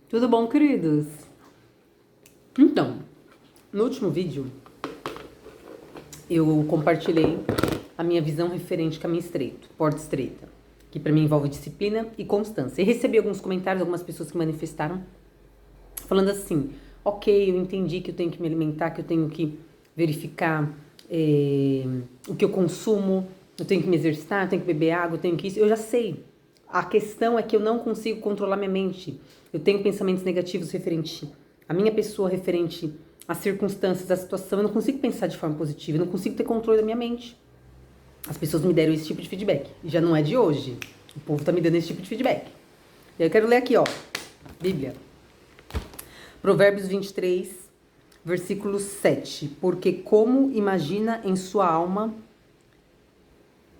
Tudo bom, queridos? Então, no último vídeo, eu compartilhei a minha visão referente a caminho estreito, porta estreita, que para mim envolve disciplina e constância. E recebi alguns comentários, algumas pessoas que manifestaram, falando assim, ok, eu entendi que eu tenho que me alimentar, que eu tenho que verificar o que eu consumo, eu tenho que me exercitar, eu tenho que beber água, eu tenho que isso, eu já sei. A questão é que eu não consigo controlar minha mente. Eu tenho pensamentos negativos referente à minha pessoa, referente às circunstâncias, à situação. Eu não consigo pensar de forma positiva, eu não consigo ter controle da minha mente. As pessoas me deram esse tipo de feedback. E já não é de hoje. O povo tá me dando esse tipo de feedback. E eu quero ler aqui, ó. Bíblia. Provérbios 23, versículo 7. Porque como imagina em sua alma,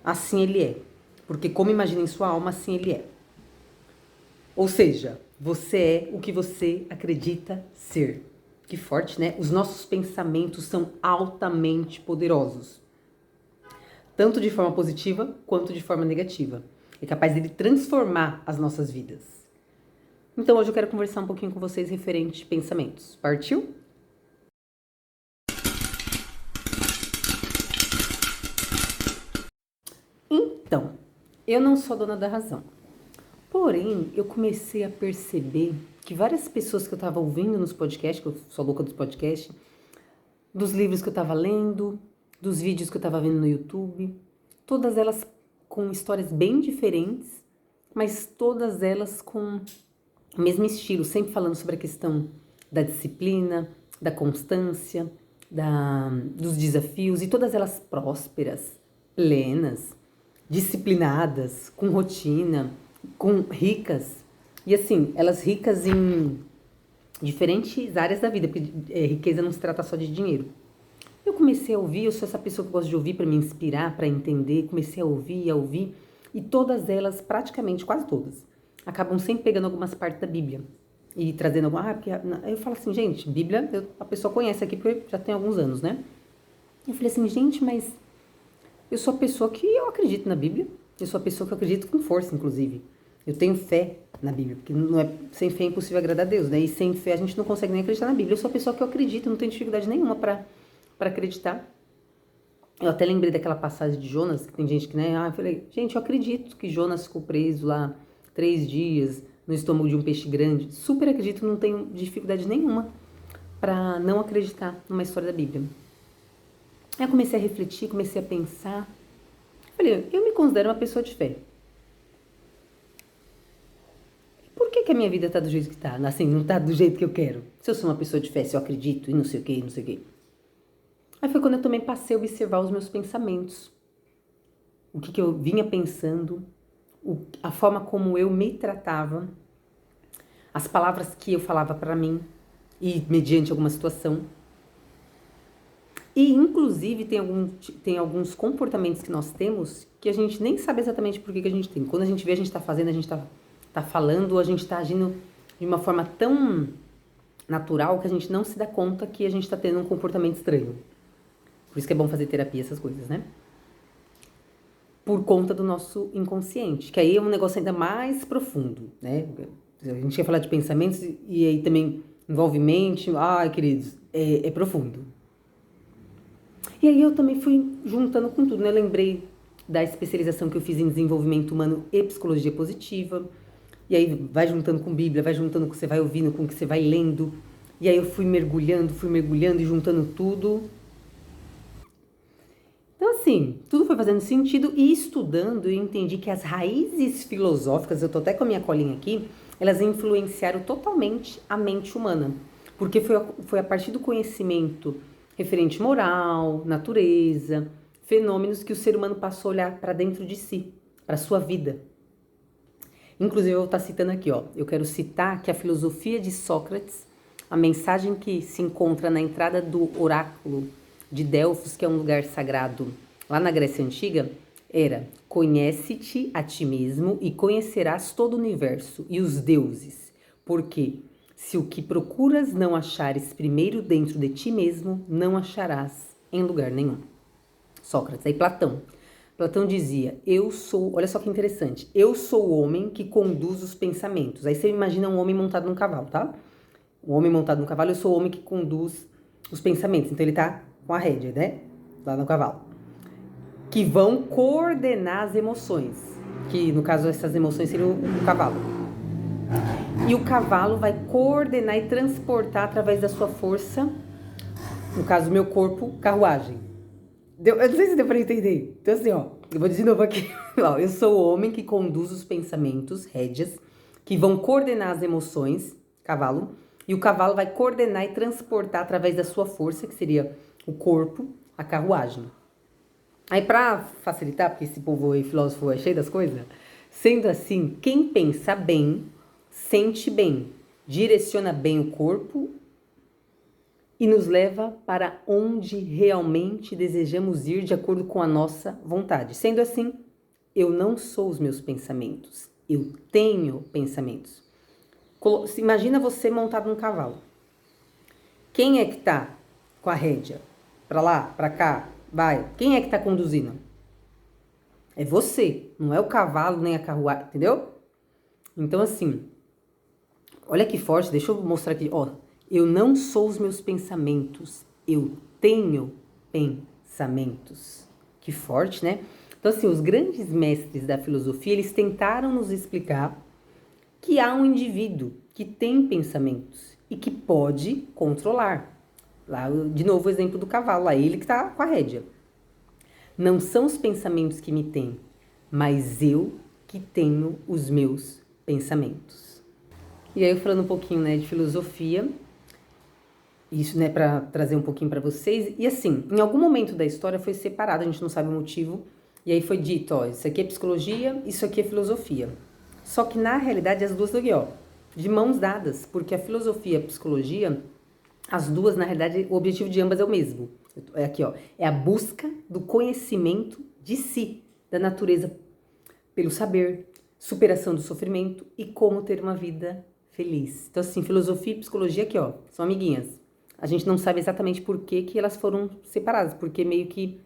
assim ele é. Porque como imagina em sua alma, assim ele é. Ou seja, você é o que você acredita ser. Que forte, né? Os nossos pensamentos são altamente poderosos. Tanto de forma positiva, quanto de forma negativa. É capaz de transformar as nossas vidas. Então hoje eu quero conversar um pouquinho com vocês referente a pensamentos. Partiu? Então, eu não sou dona da razão. Porém, eu comecei a perceber que várias pessoas que eu estava ouvindo nos podcasts, que eu sou louca dos podcasts, dos livros que eu estava lendo, dos vídeos que eu estava vendo no YouTube, todas elas com histórias bem diferentes, mas todas elas com o mesmo estilo, sempre falando sobre a questão da disciplina, da constância, dos desafios, e todas elas prósperas, plenas, disciplinadas, com rotina, com ricas. E assim, elas ricas em diferentes áreas da vida, porque riqueza não se trata só de dinheiro. Eu comecei a ouvir, eu sou essa pessoa que gosta de ouvir para me inspirar, para entender, comecei a ouvir, e todas elas, praticamente, quase todas, acabam sempre pegando algumas partes da Bíblia e trazendo alguma... porque eu falo assim, gente, Bíblia, a pessoa conhece aqui porque já tem alguns anos, né? Eu falei assim, gente, mas eu sou a pessoa que eu acredito na Bíblia, eu sou a pessoa que eu acredito com força, inclusive. Eu tenho fé na Bíblia, porque sem fé é impossível agradar a Deus, né? E sem fé a gente não consegue nem acreditar na Bíblia. Eu sou a pessoa que eu acredito, não tenho dificuldade nenhuma para acreditar. Eu até lembrei daquela passagem de Jonas, que tem gente que, né? Eu falei, gente, eu acredito que Jonas ficou preso lá 3 dias no estômago de um peixe grande. Super acredito, não tenho dificuldade nenhuma para não acreditar numa história da Bíblia. Aí eu comecei a refletir, comecei a pensar. Falei, eu me considero uma pessoa de fé. Por que a minha vida tá do jeito que tá? Assim, não tá do jeito que eu quero. Se eu sou uma pessoa de fé, se eu acredito e não sei o que, não sei o que. Aí foi quando eu também passei a observar os meus pensamentos. O que eu vinha pensando, a forma como eu me tratava, as palavras que eu falava para mim e mediante alguma situação. E, inclusive, tem alguns comportamentos que nós temos que a gente nem sabe exatamente por que a gente tem. Quando a gente vê, a gente tá fazendo, a gente tá falando, a gente tá agindo de uma forma tão natural que a gente não se dá conta que a gente tá tendo um comportamento estranho. Por isso que é bom fazer terapia, essas coisas, né? Por conta do nosso inconsciente, que aí é um negócio ainda mais profundo, né? A gente ia falar de pensamentos e aí também envolve mente. Ai, queridos, é profundo. E aí eu também fui juntando com tudo, né? Lembrei da especialização que eu fiz em desenvolvimento humano e psicologia positiva. E aí vai juntando com Bíblia, vai juntando com o que você vai ouvindo, com o que você vai lendo. E aí eu fui mergulhando e juntando tudo. Então, assim, tudo foi fazendo sentido e estudando eu entendi que as raízes filosóficas, eu tô até com a minha colinha aqui, elas influenciaram totalmente a mente humana. Porque foi a partir do conhecimento referente moral, natureza, fenômenos que o ser humano passou a olhar para dentro de si, para sua vida. Inclusive, eu vou estar citando aqui, ó. Eu quero citar que a filosofia de Sócrates, a mensagem que se encontra na entrada do oráculo de Delfos, que é um lugar sagrado lá na Grécia Antiga, era: conhece-te a ti mesmo e conhecerás todo o universo e os deuses, porque se o que procuras não achares primeiro dentro de ti mesmo, não acharás em lugar nenhum. Sócrates, aí Platão. Platão dizia, eu sou, olha só que interessante, eu sou o homem que conduz os pensamentos. Aí você imagina um homem montado num cavalo, tá? Um homem montado num cavalo, eu sou o homem que conduz os pensamentos. Então ele tá com a rédea, né? Lá no cavalo. Que vão coordenar as emoções. Que no caso essas emoções seriam o cavalo. E o cavalo vai coordenar e transportar através da sua força, no caso meu corpo, carruagem. Eu não sei se deu pra entender. Então assim, ó, eu vou de novo aqui. Ó, eu sou o homem que conduz os pensamentos, rédeas, que vão coordenar as emoções, cavalo, e o cavalo vai coordenar e transportar através da sua força, que seria o corpo, a carruagem. Aí pra facilitar, porque esse povo aí, filósofo, é cheio das coisas, sendo assim, quem pensa bem, sente bem, direciona bem o corpo e nos leva para onde realmente desejamos ir de acordo com a nossa vontade. Sendo assim, eu não sou os meus pensamentos, eu tenho pensamentos. Imagina você montado num cavalo. Quem é que tá com a rédea? Pra lá, pra cá, vai. Quem é que tá conduzindo? É você, não é o cavalo nem a carruagem, entendeu? Então assim, olha que forte, deixa eu mostrar aqui, ó. Eu não sou os meus pensamentos, eu tenho pensamentos. Que forte, né? Então assim, os grandes mestres da filosofia, eles tentaram nos explicar que há um indivíduo que tem pensamentos e que pode controlar. Lá, de novo, o exemplo do cavalo, lá ele que está com a rédea. Não são os pensamentos que me têm, mas eu que tenho os meus pensamentos. E aí, falando um pouquinho, né, de filosofia, isso, né, para trazer um pouquinho para vocês. E assim, em algum momento da história foi separado, a gente não sabe o motivo, e aí foi dito, ó, isso aqui é psicologia, isso aqui é filosofia. Só que na realidade as duas estão aqui, ó, de mãos dadas, porque a filosofia e a psicologia, as duas, na realidade, o objetivo de ambas é o mesmo. É aqui, ó, é a busca do conhecimento de si, da natureza, pelo saber, superação do sofrimento e como ter uma vida feliz. Então, assim, filosofia e psicologia aqui, ó, são amiguinhas. A gente não sabe exatamente por que elas foram separadas, porque meio que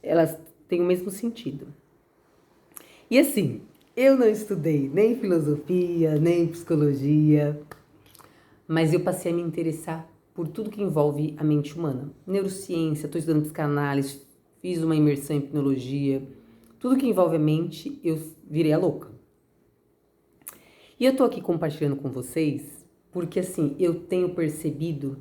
elas têm o mesmo sentido. E assim, eu não estudei nem filosofia, nem psicologia, mas eu passei a me interessar por tudo que envolve a mente humana. Neurociência, estou estudando psicanálise, fiz uma imersão em hipnologia, tudo que envolve a mente, eu virei a louca. E eu tô aqui compartilhando com vocês porque, assim, eu tenho percebido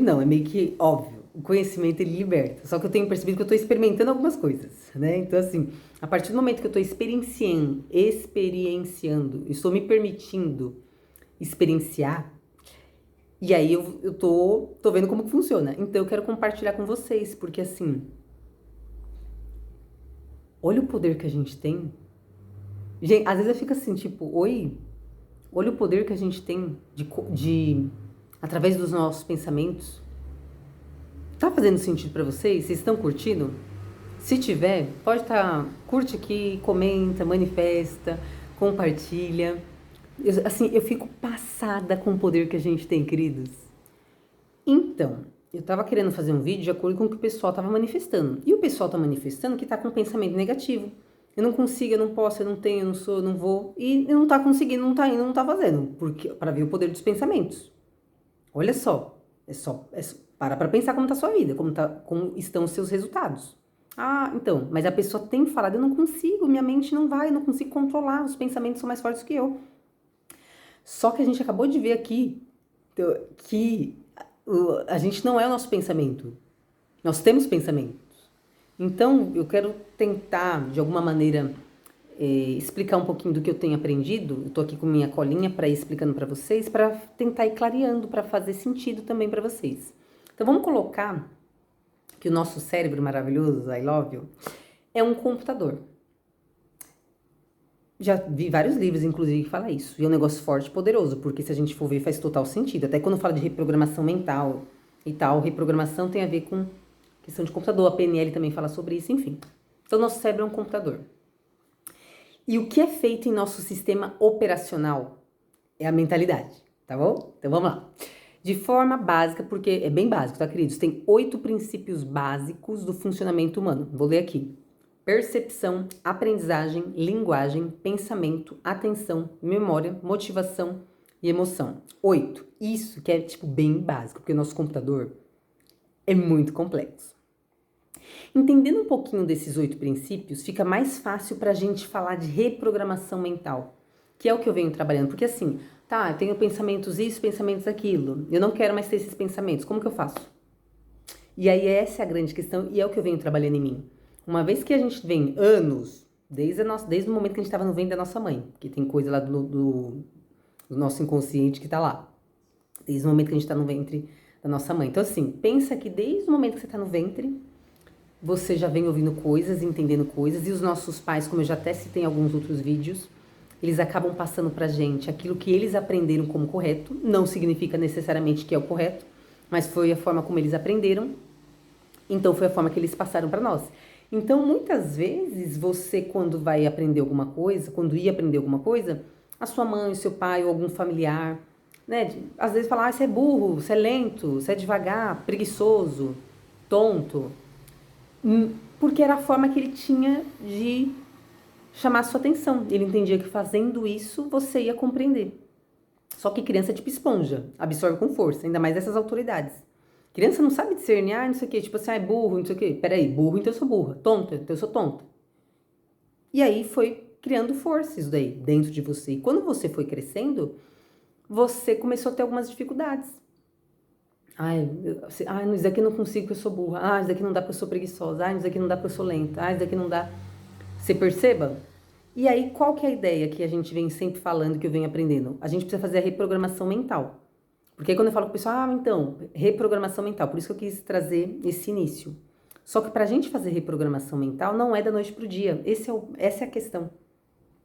não, é meio que óbvio, o conhecimento ele liberta, só que eu tenho percebido que eu tô experimentando algumas coisas, né? Então, assim, a partir do momento que eu tô experienciando, estou me permitindo experienciar, e aí eu tô vendo como que funciona. Então, eu quero compartilhar com vocês, porque, assim, olha o poder que a gente tem. Gente, às vezes eu fico assim, tipo, oi, olha o poder que a gente tem de através dos nossos pensamentos. Tá fazendo sentido pra vocês? Vocês estão curtindo? Se tiver, pode curte aqui, comenta, manifesta, compartilha. Eu fico passada com o poder que a gente tem, queridos. Então, eu tava querendo fazer um vídeo de acordo com o que o pessoal tava manifestando. E o pessoal tá manifestando que tá com pensamento negativo. Eu não consigo, eu não posso, eu não tenho, eu não sou, eu não vou. E não tá conseguindo, não tá indo, não tá fazendo. Porque, para ver o poder dos pensamentos. Olha só, para pensar como tá a sua vida, como estão os seus resultados. Ah, então, mas a pessoa tem falado, eu não consigo, minha mente não vai, eu não consigo controlar, os pensamentos são mais fortes que eu. Só que a gente acabou de ver aqui que a gente não é o nosso pensamento. Nós temos pensamentos. Então, eu quero tentar, de alguma maneira, explicar um pouquinho do que eu tenho aprendido. Eu tô aqui com minha colinha para ir explicando para vocês, para tentar ir clareando, para fazer sentido também para vocês. Então, vamos colocar que o nosso cérebro maravilhoso, I love you, é um computador. Já vi vários livros, inclusive, que falam isso. E é um negócio forte e poderoso, porque se a gente for ver, faz total sentido. Até quando fala de reprogramação mental e tal, reprogramação tem a ver com questão de computador. A PNL também fala sobre isso, enfim. Então, nosso cérebro é um computador. E o que é feito em nosso sistema operacional é a mentalidade, tá bom? Então, vamos lá. De forma básica, porque é bem básico, tá, queridos? Tem 8 princípios básicos do funcionamento humano. Vou ler aqui. Percepção, aprendizagem, linguagem, pensamento, atenção, memória, motivação e emoção. 8. Isso que é, tipo, bem básico, porque o nosso computador é muito complexo. Entendendo um pouquinho desses 8 princípios, fica mais fácil pra gente falar de reprogramação mental, que é o que eu venho trabalhando. Porque assim, tá, eu tenho pensamentos isso, pensamentos aquilo. Eu não quero mais ter esses pensamentos. Como que eu faço? E aí essa é a grande questão e é o que eu venho trabalhando em mim. Uma vez que a gente vem anos, desde o momento que a gente estava no ventre da nossa mãe, que tem coisa lá do nosso inconsciente que tá lá. Desde o momento que a gente tá no ventre da nossa mãe. Então assim, pensa que desde o momento que você tá no ventre, você já vem ouvindo coisas, entendendo coisas, e os nossos pais, como eu já até citei em alguns outros vídeos, eles acabam passando pra gente aquilo que eles aprenderam como correto, não significa necessariamente que é o correto, mas foi a forma como eles aprenderam, então foi a forma que eles passaram pra nós. Então, muitas vezes, você quando vai aprender alguma coisa, quando ia aprender alguma coisa, a sua mãe, o seu pai ou algum familiar, né, às vezes fala, você é burro, você é lento, você é devagar, preguiçoso, tonto, porque era a forma que ele tinha de chamar a sua atenção. Ele entendia que fazendo isso você ia compreender. Só que criança é tipo esponja, absorve com força, ainda mais essas autoridades. Criança não sabe discernir, não sei o que, tipo assim, é burro, não sei o que. Peraí, burro, então eu sou burra. Tonta, então eu sou tonta. E aí foi criando força isso daí dentro de você. E quando você foi crescendo, você começou a ter algumas dificuldades. Isso daqui eu não consigo porque eu sou burra. Isso daqui não dá porque eu sou preguiçosa. Isso daqui não dá porque eu sou lenta. Isso daqui não dá. Você perceba? E aí, qual que é a ideia que a gente vem sempre falando, que eu venho aprendendo? A gente precisa fazer a reprogramação mental. Porque aí quando eu falo com o pessoal, então, reprogramação mental. Por isso que eu quis trazer esse início. Só que pra gente fazer reprogramação mental, não é da noite pro dia. Essa é a questão.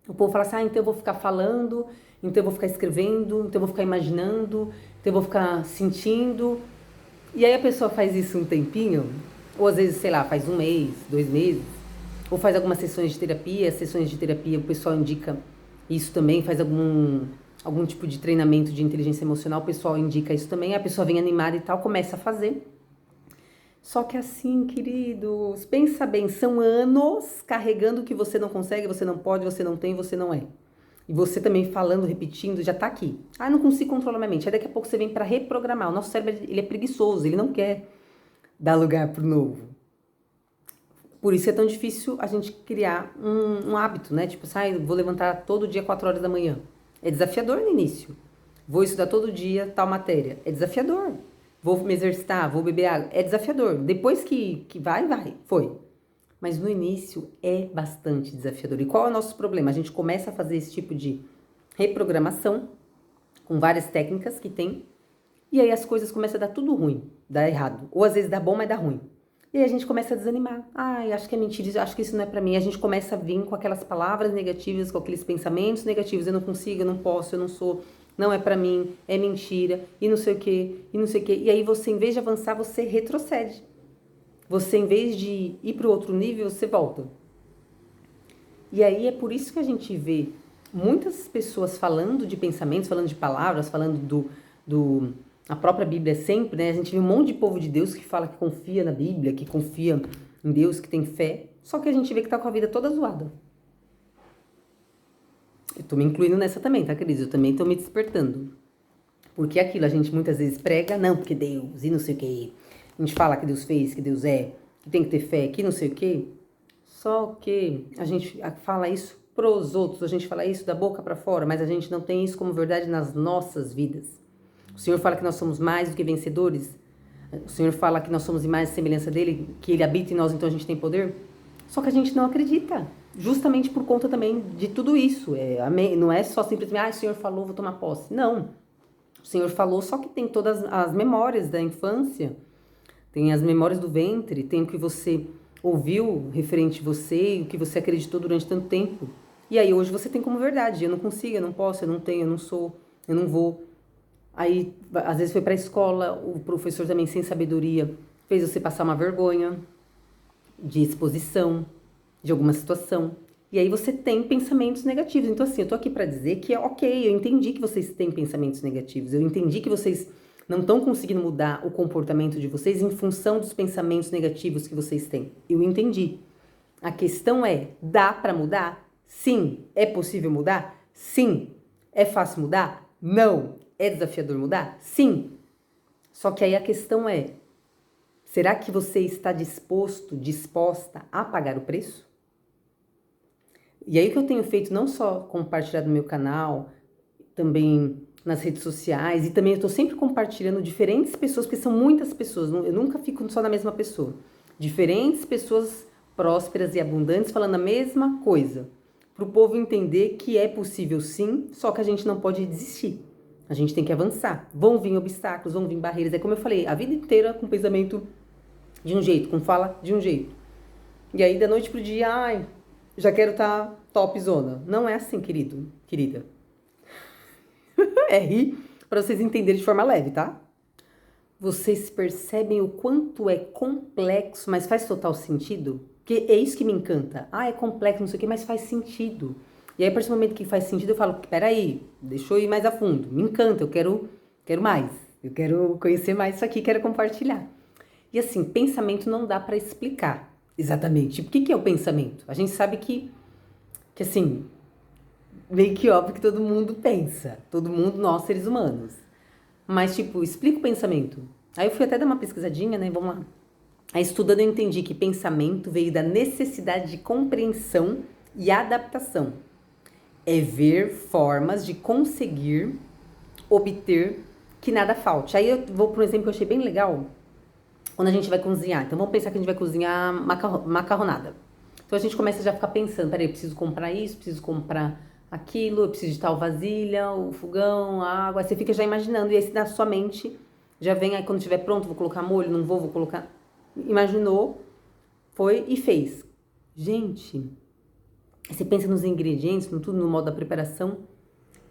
O povo fala assim, então eu vou ficar falando, então eu vou ficar escrevendo, então eu vou ficar imaginando, então eu vou ficar sentindo. E aí a pessoa faz isso um tempinho, ou às vezes, sei lá, faz 1 mês, 2 meses, ou faz algumas sessões de terapia. Sessões de terapia o pessoal indica isso também, faz algum tipo de treinamento de inteligência emocional, o pessoal indica isso também, a pessoa vem animada e tal, começa a fazer. Só que assim, queridos, pensa bem, são anos carregando que você não consegue, você não pode, você não tem, você não é. E você também falando, repetindo, já tá aqui. Não consigo controlar minha mente. Aí daqui a pouco você vem para reprogramar. O nosso cérebro, ele é preguiçoso, ele não quer dar lugar pro novo. Por isso é tão difícil a gente criar um hábito, né? Tipo, vou levantar todo dia 4 horas da manhã. É desafiador no início. Vou estudar todo dia tal matéria. É desafiador. Vou me exercitar, vou beber água. É desafiador. Depois que vai. Foi. Mas no início é bastante desafiador. E qual é o nosso problema? A gente começa a fazer esse tipo de reprogramação com várias técnicas que tem. E aí as coisas começam a dar tudo ruim, dar errado. Ou às vezes dá bom, mas dá ruim. E aí a gente começa a desanimar. Acho que é mentira, acho que isso não é pra mim. A gente começa a vir com aquelas palavras negativas, com aqueles pensamentos negativos. Eu não consigo, eu não posso, eu não sou, não é pra mim, é mentira, e não sei o quê, e não sei o quê. E aí você, em vez de avançar, você retrocede. Você, em vez de ir pro outro nível, você volta. E aí é por isso que a gente vê muitas pessoas falando de pensamentos, falando de palavras, falando a própria Bíblia sempre, né? A gente vê um monte de povo de Deus que fala que confia na Bíblia, que confia em Deus, que tem fé. Só que a gente vê que tá com a vida toda zoada. Eu tô me incluindo nessa também, tá, queridos? Eu também tô me despertando. Porque aquilo a gente muitas vezes prega, não, porque Deus, e não sei o quê. A gente fala que Deus fez, que Deus é, que tem que ter fé, que não sei o quê. Só que a gente fala isso pros outros, a gente fala isso da boca pra fora, mas a gente não tem isso como verdade nas nossas vidas. O Senhor fala que nós somos mais do que vencedores. O Senhor fala que nós somos imagem e semelhança dele, que ele habita em nós, então a gente tem poder. Só que a gente não acredita. Justamente por conta também de tudo isso. Não é só simplesmente, o Senhor falou, vou tomar posse. Não. O Senhor falou, só que tem todas as memórias da infância. Tem as memórias do ventre, tem o que você ouviu referente a você, o que você acreditou durante tanto tempo. E aí hoje você tem como verdade. Eu não consigo, eu não posso, eu não tenho, eu não sou, eu não vou. Aí, às vezes foi pra escola, o professor também sem sabedoria fez você passar uma vergonha de exposição, de alguma situação. E aí você tem pensamentos negativos. Então assim, eu tô aqui pra dizer que é ok, eu entendi que vocês têm pensamentos negativos, eu entendi que vocês não estão conseguindo mudar o comportamento de vocês em função dos pensamentos negativos que vocês têm. Eu entendi. A questão é, dá para mudar? Sim. É possível mudar? Sim. É fácil mudar? Não. É desafiador mudar? Sim. Só que aí a questão é, será que você está disposta a pagar o preço? E aí o que eu tenho feito, não só compartilhar no meu canal, também nas redes sociais, e também eu estou sempre compartilhando diferentes pessoas, porque são muitas pessoas, eu nunca fico só na mesma pessoa. Diferentes pessoas prósperas e abundantes falando a mesma coisa, para o povo entender que é possível sim, só que a gente não pode desistir. A gente tem que avançar. Vão vir obstáculos, vão vir barreiras. É como eu falei, a vida inteira com pensamento de um jeito, com fala de um jeito. E aí, da noite pro dia, ai, já quero estar topzona. Não é assim, querida. É rir para vocês entenderem de forma leve, tá? Vocês percebem o quanto é complexo, mas faz total sentido? Porque é isso que me encanta. Ah, é complexo, não sei o quê, mas faz sentido. E aí, a partir do momento que faz sentido, eu falo, peraí, deixa eu ir mais a fundo. Me encanta, eu quero mais. Eu quero conhecer mais isso aqui, quero compartilhar. E assim, pensamento não dá para explicar exatamente. O que é o pensamento? A gente sabe que assim, meio que óbvio que todo mundo pensa. Todo mundo, nós seres humanos. Mas, tipo, explica o pensamento. Aí eu fui até dar uma pesquisadinha, né? Vamos lá. Aí estudando eu entendi que pensamento veio da necessidade de compreensão e adaptação. É ver formas de conseguir obter que nada falte. Aí eu vou para um exemplo que eu achei bem legal. Quando a gente vai cozinhar. Então vamos pensar que a gente vai cozinhar macarronada. Então a gente começa já a ficar pensando, peraí, eu preciso comprar isso, preciso comprar aquilo, eu preciso de tal vasilha, o fogão, a água. Aí você fica já imaginando, e aí na sua mente já vem, aí quando estiver pronto, vou colocar molho, não vou colocar. Imaginou, foi e fez. Gente, você pensa nos ingredientes, no tudo, no modo da preparação,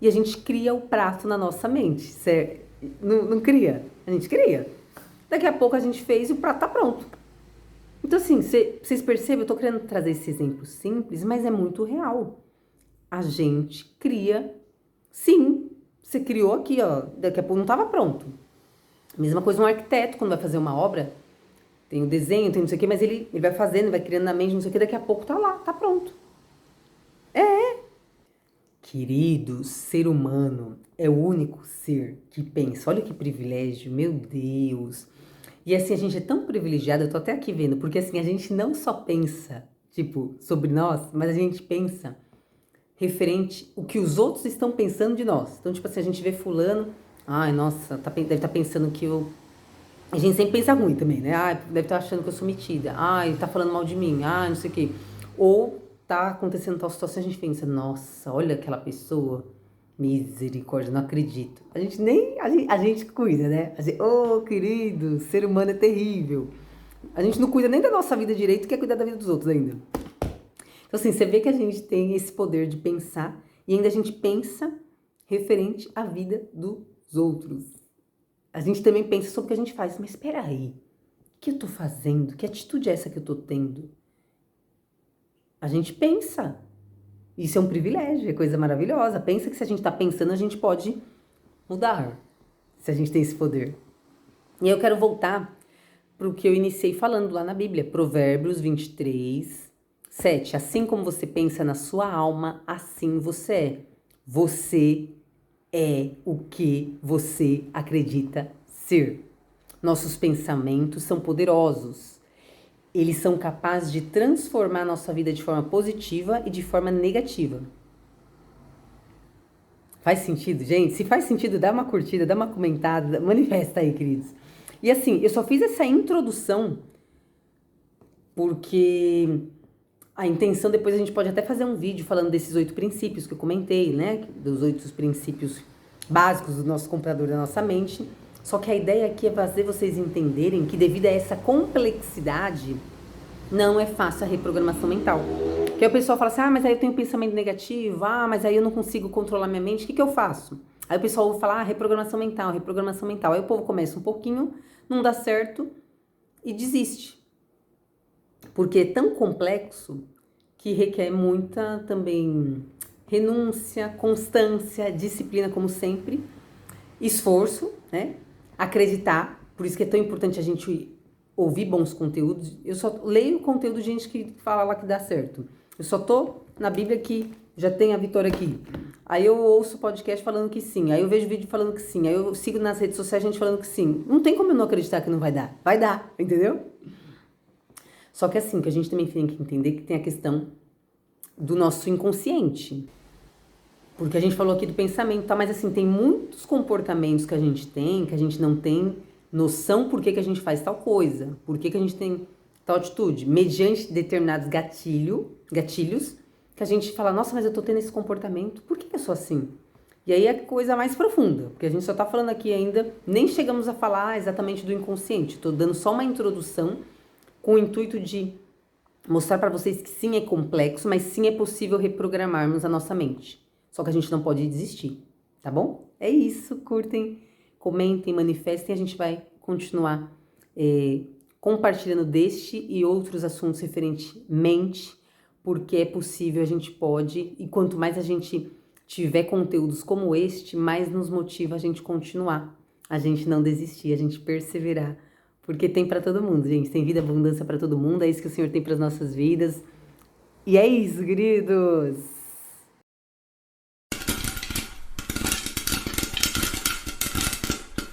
e a gente cria o prato na nossa mente, certo? Não cria? A gente cria. Daqui a pouco a gente fez e o prato tá pronto. Então, assim, vocês percebem, eu tô querendo trazer esse exemplo simples, mas é muito real. A gente cria, sim, você criou aqui, ó, daqui a pouco não estava pronto. Mesma coisa um arquiteto, quando vai fazer uma obra, tem o desenho, tem não sei o que, mas ele vai fazendo, vai criando na mente, não sei o que, daqui a pouco tá lá, tá pronto. Querido, ser humano é o único ser que pensa. Olha que privilégio, meu Deus. E assim, a gente é tão privilegiado, eu tô até aqui vendo, porque assim, a gente não só pensa, tipo, sobre nós, mas a gente pensa referente o que os outros estão pensando de nós. Então, tipo assim, a gente vê fulano, ai, nossa, deve estar pensando que eu... A gente sempre pensa ruim também, né? Ai, deve estar achando que eu sou metida. Ai, tá falando mal de mim. Ai, não sei o quê. Ou tá acontecendo tal situação, a gente pensa, nossa, olha aquela pessoa, misericórdia, não acredito. A gente nem, a gente cuida, né? Oh, querido, ser humano é terrível. A gente não cuida nem da nossa vida direito, quer cuidar da vida dos outros ainda. Então assim, você vê que a gente tem esse poder de pensar e ainda a gente pensa referente à vida dos outros. A gente também pensa sobre o que a gente faz, mas espera aí, o que eu tô fazendo? Que atitude é essa que eu tô tendo? A gente pensa. Isso é um privilégio, é coisa maravilhosa. Pensa que se a gente tá pensando, a gente pode mudar, se a gente tem esse poder. E aí eu quero voltar para o que eu iniciei falando lá na Bíblia, Provérbios 23, 7. Assim como você pensa na sua alma, assim você é. Você é o que você acredita ser. Nossos pensamentos são poderosos. Eles são capazes de transformar a nossa vida de forma positiva e de forma negativa. Faz sentido, gente? Se faz sentido, dá uma curtida, dá uma comentada, manifesta aí, queridos. E assim, eu só fiz essa introdução porque a intenção, depois a gente pode até fazer um vídeo falando desses 8 princípios que eu comentei, né? Dos 8 princípios básicos do nosso computador, da nossa mente. Só que a ideia aqui é fazer vocês entenderem que devido a essa complexidade, não é fácil a reprogramação mental. Porque o pessoal fala assim, ah, mas aí eu tenho pensamento negativo, ah, mas aí eu não consigo controlar minha mente, o que eu faço? Aí o pessoal ouve falar, ah, reprogramação mental, reprogramação mental. Aí o povo começa um pouquinho, não dá certo e desiste. Porque é tão complexo que requer muita também renúncia, constância, disciplina, como sempre, esforço, né? acreditar, por isso que é tão importante a gente ouvir bons conteúdos. Eu só leio conteúdo de gente que fala lá que dá certo. Eu só tô na Bíblia que já tem a vitória aqui. Aí eu ouço podcast falando que sim, aí eu vejo vídeo falando que sim, aí eu sigo nas redes sociais gente falando que sim. Não tem como eu não acreditar que não vai dar. Vai dar, entendeu? Só que assim, que a gente também tem que entender que tem a questão do nosso inconsciente. Porque a gente falou aqui do pensamento, tá? Mas assim, tem muitos comportamentos que a gente não tem noção por que a gente faz tal coisa, por que a gente tem tal atitude, mediante determinados gatilhos, que a gente fala, nossa, mas eu tô tendo esse comportamento, por que eu sou assim? E aí é coisa mais profunda, porque a gente só tá falando aqui ainda, nem chegamos a falar exatamente do inconsciente, tô dando só uma introdução com o intuito de mostrar para vocês que sim é complexo, mas sim é possível reprogramarmos a nossa mente. Só que a gente não pode desistir, tá bom? É isso, curtem, comentem, manifestem, a gente vai continuar compartilhando deste e outros assuntos referentemente, porque é possível, a gente pode, e quanto mais a gente tiver conteúdos como este, mais nos motiva a gente continuar, a gente não desistir, a gente perseverar, porque tem para todo mundo, gente, tem vida, abundância para todo mundo, é isso que o Senhor tem para as nossas vidas. E é isso, queridos!